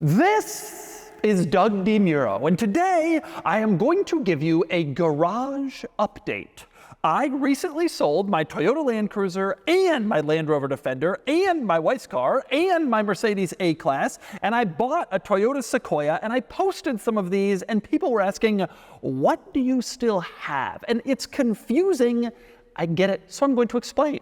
This is Doug DeMuro, and today I am going to give you a garage update. I recently sold my Toyota Land Cruiser and my Land Rover Defender and my wife's car and my Mercedes A-Class, and I bought a Toyota Sequoia, and I posted some of these, and people were asking, what do you still have? And it's confusing. I get it, so I'm going to explain.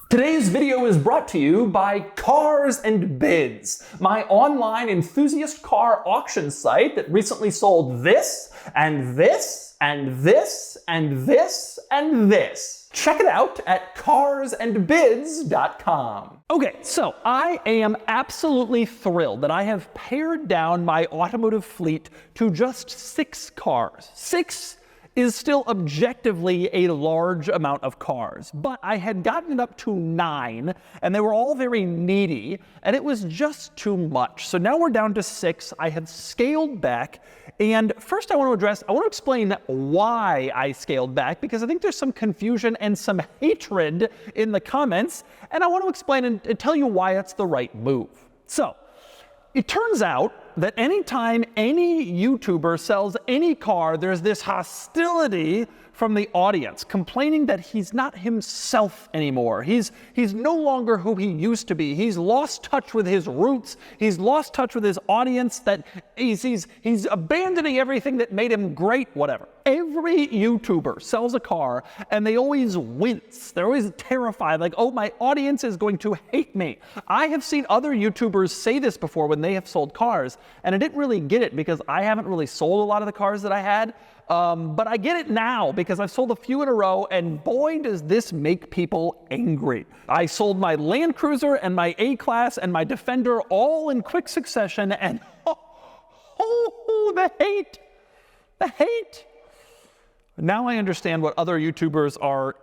Today's video is brought to you by Cars and Bids, my online enthusiast car auction site that recently sold this, and this, and this, and this, and this. Check it out at carsandbids.com. Okay, so I am absolutely thrilled that I have pared down my automotive fleet to just 6 cars. 6 is still objectively a large amount of cars, but I had gotten it up to 9, and they were all very needy, and it was just too much. So now we're down to 6. I have scaled back, and first I want to explain why I scaled back, because I think there's some confusion and some hatred in the comments, and I want to explain and tell you why it's the right move. So, it turns out that anytime any YouTuber sells any car, there's this hostility from the audience, complaining that he's not himself anymore. He's no longer who he used to be. He's lost touch with his roots. He's lost touch with his audience, that he's abandoning everything that made him great, whatever. Every YouTuber sells a car and they always wince. They're always terrified, like, oh, my audience is going to hate me. I have seen other YouTubers say this before when they have sold cars, and I didn't really get it because I haven't really sold a lot of the cars that I had. But I get it now because I've sold a few in a row, and boy, does this make people angry. I sold my Land Cruiser and my A-Class and my Defender all in quick succession, and the hate, the hate. Now I understand what other YouTubers are,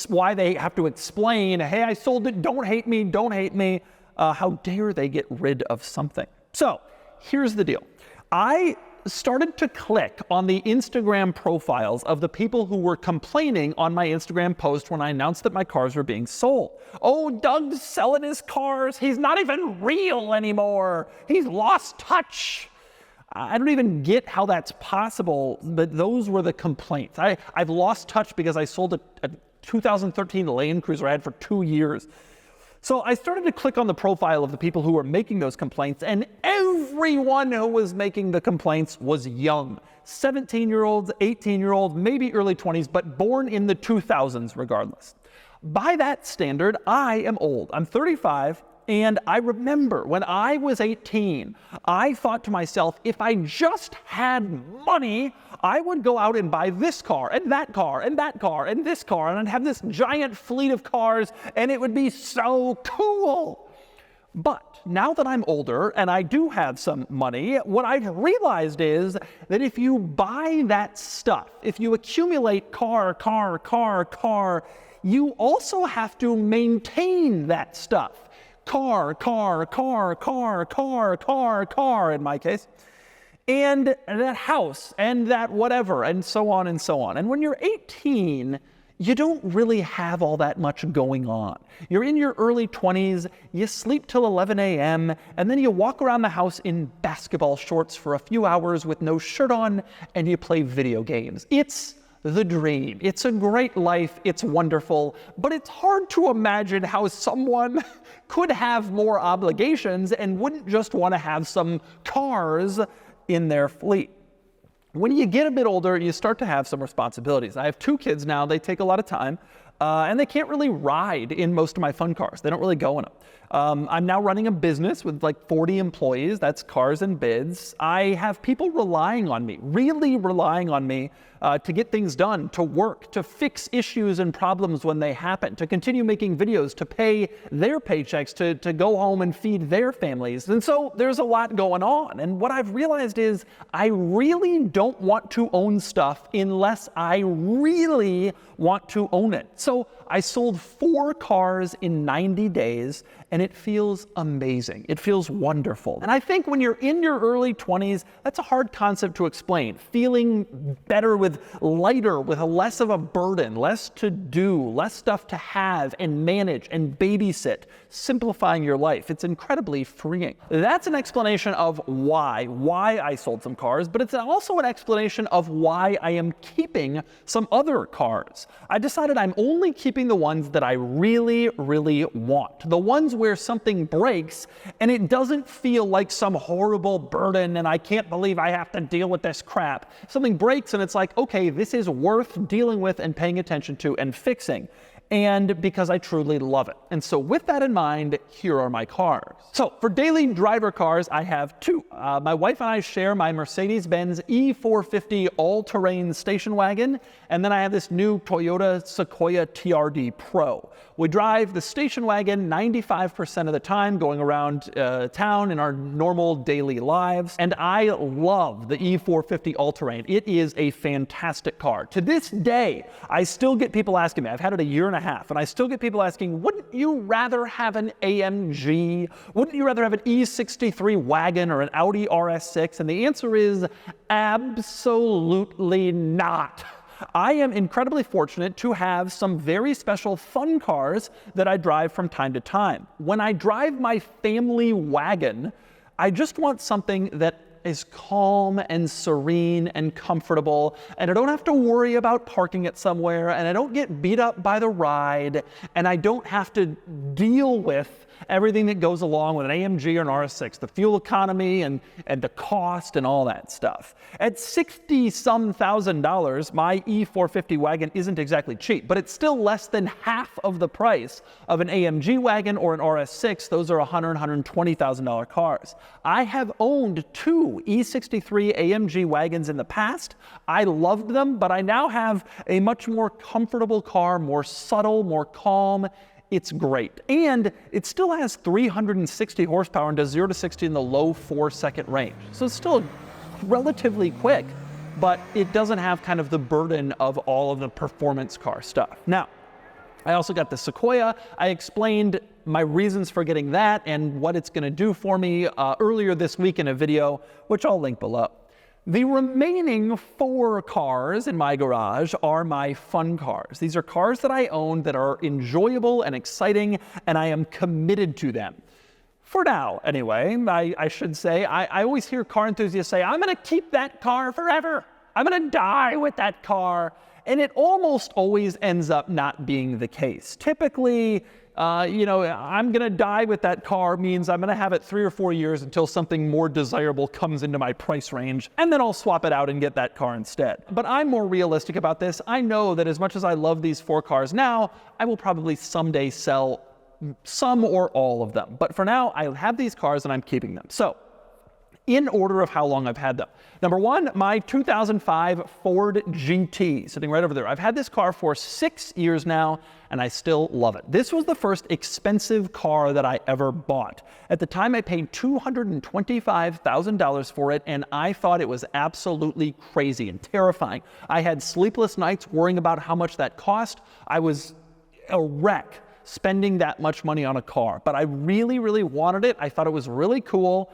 why they have to explain, hey, I sold it, don't hate me, don't hate me. How dare they get rid of something? So here's the deal. I started to click on the Instagram profiles of the people who were complaining on my Instagram post when I announced that my cars were being sold. Oh, Doug's selling his cars. He's not even real anymore. He's lost touch. I don't even get how that's possible, but those were the complaints. I've lost touch because I sold a 2013 Land Cruiser I had for 2 years. So I started to click on the profile of the people who were making those complaints, and everyone who was making the complaints was young. 17-year-olds, 18-year-olds, maybe early 20s, but born in the 2000s regardless. By that standard, I am old. I'm 35, and I remember when I was 18, I thought to myself, if I just had money, I would go out and buy this car, and that car, and that car, and this car, and I'd have this giant fleet of cars, and it would be so cool. But now that I'm older and I do have some money, what I've realized is that if you buy that stuff, if you accumulate car, you also have to maintain that stuff. Car in my case, and that house, and that whatever, and so on and so on. And when you're 18, you don't really have all that much going on. You're in your early 20s, you sleep till 11 a.m., and then you walk around the house in basketball shorts for a few hours with no shirt on, and you play video games. It's the dream. It's a great life. It's wonderful, but it's hard to imagine how someone could have more obligations and wouldn't just want to have some cars in their fleet. When you get a bit older, you start to have some responsibilities. I have 2 kids now. They take a lot of time, and they can't really ride in most of my fun cars. They don't really go in them. I'm now running a business with like 40 employees. That's Cars and Bids. I have people relying on me, really relying on me to get things done, to work, to fix issues and problems when they happen, to continue making videos, to pay their paychecks, to go home and feed their families. And so there's a lot going on. And what I've realized is I really don't want to own stuff unless I really want to own it. So I sold 4 cars in 90 days, and it feels amazing. It feels wonderful. And I think when you're in your early 20s, that's a hard concept to explain. Feeling better, lighter, with less of a burden, less to do, less stuff to have and manage and babysit, simplifying your life. It's incredibly freeing. That's an explanation of why I sold some cars, but it's also an explanation of why I am keeping some other cars. I decided I'm only keeping the ones that I really, really want. The ones where something breaks and it doesn't feel like some horrible burden and I can't believe I have to deal with this crap. Something breaks and it's like, okay, this is worth dealing with and paying attention to and fixing. And because I truly love it. And so with that in mind, here are my cars. So for daily driver cars, I have 2. My wife and I share my Mercedes-Benz E450 all-terrain station wagon, and then I have this new Toyota Sequoia TRD Pro. We drive the station wagon 95% of the time, going around town in our normal daily lives, and I love the E450 all-terrain. It is a fantastic car. To this day, I still get people asking me, I've had it a year and a half, and I still get people asking, wouldn't you rather have an AMG? Wouldn't you rather have an E63 wagon or an Audi RS6? And the answer is absolutely not. I am incredibly fortunate to have some very special fun cars that I drive from time to time. When I drive my family wagon, I just want something that is calm and serene and comfortable, and I don't have to worry about parking it somewhere, and I don't get beat up by the ride, and I don't have to deal with everything that goes along with an AMG or an RS6, the fuel economy and the cost and all that stuff. At $60-some thousand, my E450 wagon isn't exactly cheap, but it's still less than half of the price of an AMG wagon or an RS6. Those are $100,000, $120,000 cars. I have owned 2 E63 AMG wagons in the past. I loved them, but I now have a much more comfortable car, more subtle, more calm. It's great. And it still has 360 horsepower and does 0 to 60 in the low 4-second range. So it's still relatively quick, but it doesn't have kind of the burden of all of the performance car stuff. Now, I also got the Sequoia. I explained my reasons for getting that and what it's going to do for me earlier this week in a video, which I'll link below. The remaining 4 cars in my garage are my fun cars. These are cars that I own that are enjoyable and exciting, and I am committed to them. For now, anyway, I should say, I always hear car enthusiasts say, I'm going to keep that car forever. I'm going to die with that car. And it almost always ends up not being the case. Typically, I'm going to die with that car means I'm going to have it 3 or 4 years until something more desirable comes into my price range, and then I'll swap it out and get that car instead. But I'm more realistic about this. I know that as much as I love these 4 cars now, I will probably someday sell some or all of them. But for now, I have these cars and I'm keeping them. So, in order of how long I've had them. Number 1, my 2005 Ford GT, sitting right over there. I've had this car for 6 years now, and I still love it. This was the first expensive car that I ever bought. At the time, I paid $225,000 for it, and I thought it was absolutely crazy and terrifying. I had sleepless nights worrying about how much that cost. I was a wreck spending that much money on a car, but I really, really wanted it. I thought it was really cool.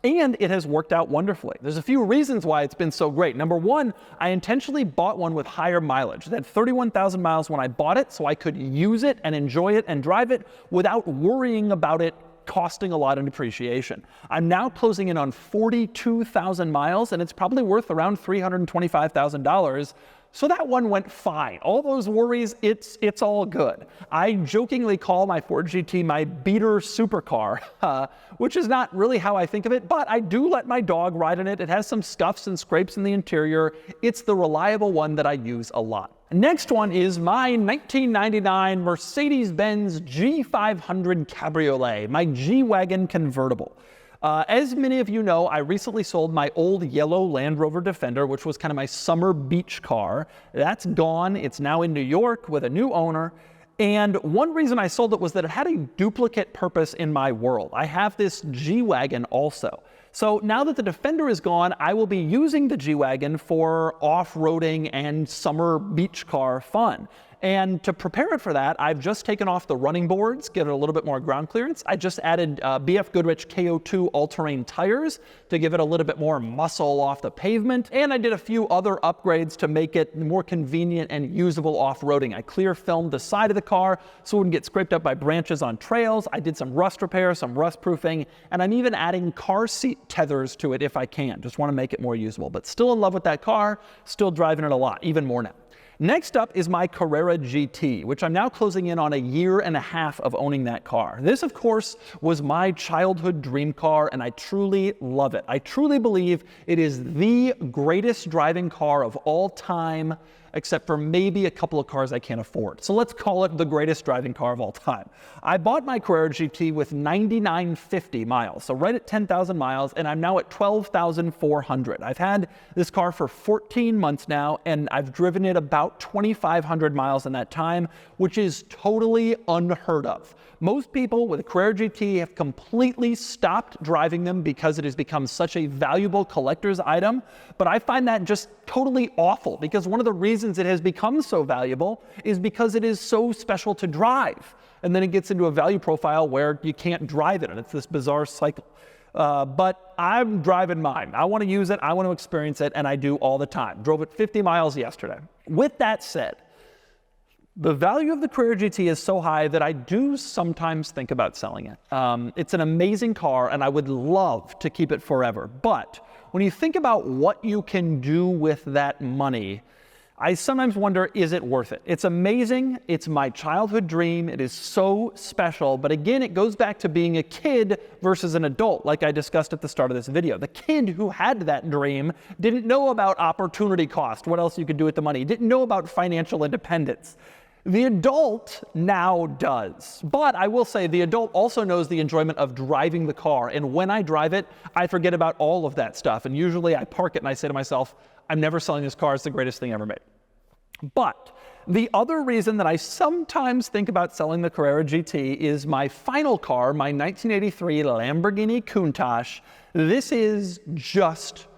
And it has worked out wonderfully. There's a few reasons why it's been so great. Number 1, I intentionally bought one with higher mileage. It had 31,000 miles when I bought it, so I could use it and enjoy it and drive it without worrying about it costing a lot in depreciation. I'm now closing in on 42,000 miles, and it's probably worth around $325,000. So that one went fine. All those worries, it's all good. I jokingly call my Ford GT my beater supercar, which is not really how I think of it, but I do let my dog ride in it. It has some scuffs and scrapes in the interior. It's the reliable one that I use a lot. Next one is my 1999 Mercedes-Benz G500 Cabriolet, my G-Wagon convertible. As many of you know, I recently sold my old yellow Land Rover Defender, which was kind of my summer beach car. That's gone. It's now in New York with a new owner. And one reason I sold it was that it had a duplicate purpose in my world. I have this G-Wagon also. So now that the Defender is gone, I will be using the G-Wagon for off-roading and summer beach car fun. And to prepare it for that, I've just taken off the running boards, give it a little bit more ground clearance. I just added BF Goodrich KO2 all-terrain tires to give it a little bit more muscle off the pavement. And I did a few other upgrades to make it more convenient and usable off-roading. I clear filmed the side of the car so it wouldn't get scraped up by branches on trails. I did some rust repair, some rust proofing, and I'm even adding car seat tethers to it if I can. Just want to make it more usable, but still in love with that car, still driving it a lot, even more now. Next up is my Carrera GT, which I'm now closing in on a year and a half of owning that car. This, of course, was my childhood dream car, and I truly love it. I truly believe it is the greatest driving car of all time, except for maybe a couple of cars I can't afford. So let's call it the greatest driving car of all time. I bought my Carrera GT with 9,950 miles, so right at 10,000 miles, and I'm now at 12,400. I've had this car for 14 months now, and I've driven it about 2,500 miles in that time, which is totally unheard of. Most people with a Carrera GT have completely stopped driving them because it has become such a valuable collector's item, but I find that just totally awful, because one of the reasons it has become so valuable is because it is so special to drive. And then it gets into a value profile where you can't drive it, and it's this bizarre cycle. But I'm driving mine. I want to use it, I want to experience it, and I do all the time. Drove it 50 miles yesterday. With that said, the value of the Carrera GT is so high that I do sometimes think about selling it. It's an amazing car, and I would love to keep it forever. But when you think about what you can do with that money, I sometimes wonder, is it worth it? It's amazing. It's my childhood dream. It is so special. But again, it goes back to being a kid versus an adult, like I discussed at the start of this video. The kid who had that dream didn't know about opportunity cost, what else you could do with the money, didn't know about financial independence. The adult now does. But I will say the adult also knows the enjoyment of driving the car. And when I drive it, I forget about all of that stuff. And usually I park it and I say to myself, I'm never selling this car. It's the greatest thing ever made. But the other reason that I sometimes think about selling the Carrera GT is my final car, my 1983 Lamborghini Countach. This is just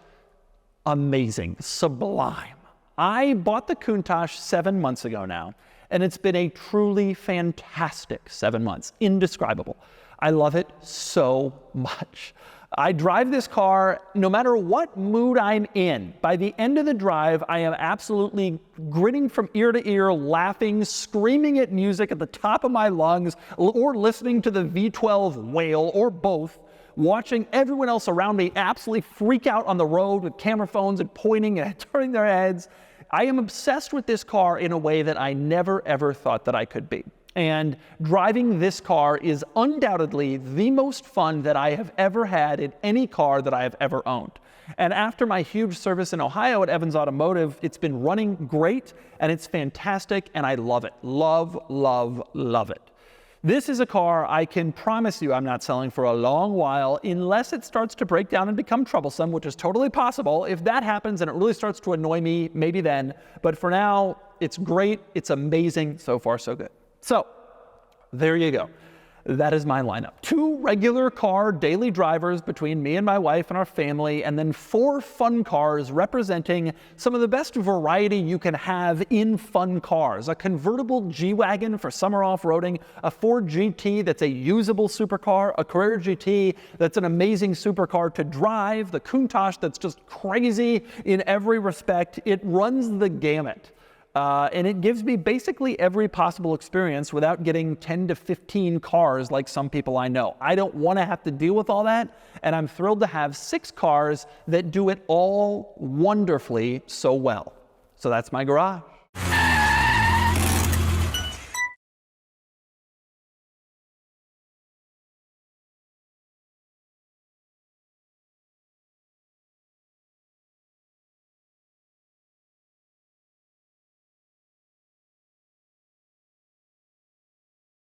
amazing, sublime. I bought the Countach 7 months ago now, and it's been a truly fantastic 7 months, indescribable. I love it so much. I drive this car no matter what mood I'm in. By the end of the drive, I am absolutely grinning from ear to ear, laughing, screaming at music at the top of my lungs, or listening to the V12 wail, or both, watching everyone else around me absolutely freak out on the road with camera phones and pointing and turning their heads. I am obsessed with this car in a way that I never ever thought that I could be. And driving this car is undoubtedly the most fun that I have ever had in any car that I have ever owned. And after my huge service in Ohio at Evans Automotive, it's been running great, and it's fantastic, and I love it. Love, love, love it. This is a car I can promise you I'm not selling for a long while unless it starts to break down and become troublesome, which is totally possible. If that happens and it really starts to annoy me, maybe then. But for now, it's great. It's amazing. So far, so good. So there you go. That is my lineup. 2 regular car daily drivers between me and my wife and our family, and then 4 fun cars representing some of the best variety you can have in fun cars. A convertible G-Wagon for summer off-roading, a Ford GT that's a usable supercar, a Carrera GT that's an amazing supercar to drive, the Countach that's just crazy in every respect. It runs the gamut. And it gives me basically every possible experience without getting 10 to 15 cars like some people I know. I don't want to have to deal with all that, and I'm thrilled to have 6 cars that do it all wonderfully so well. So that's my garage.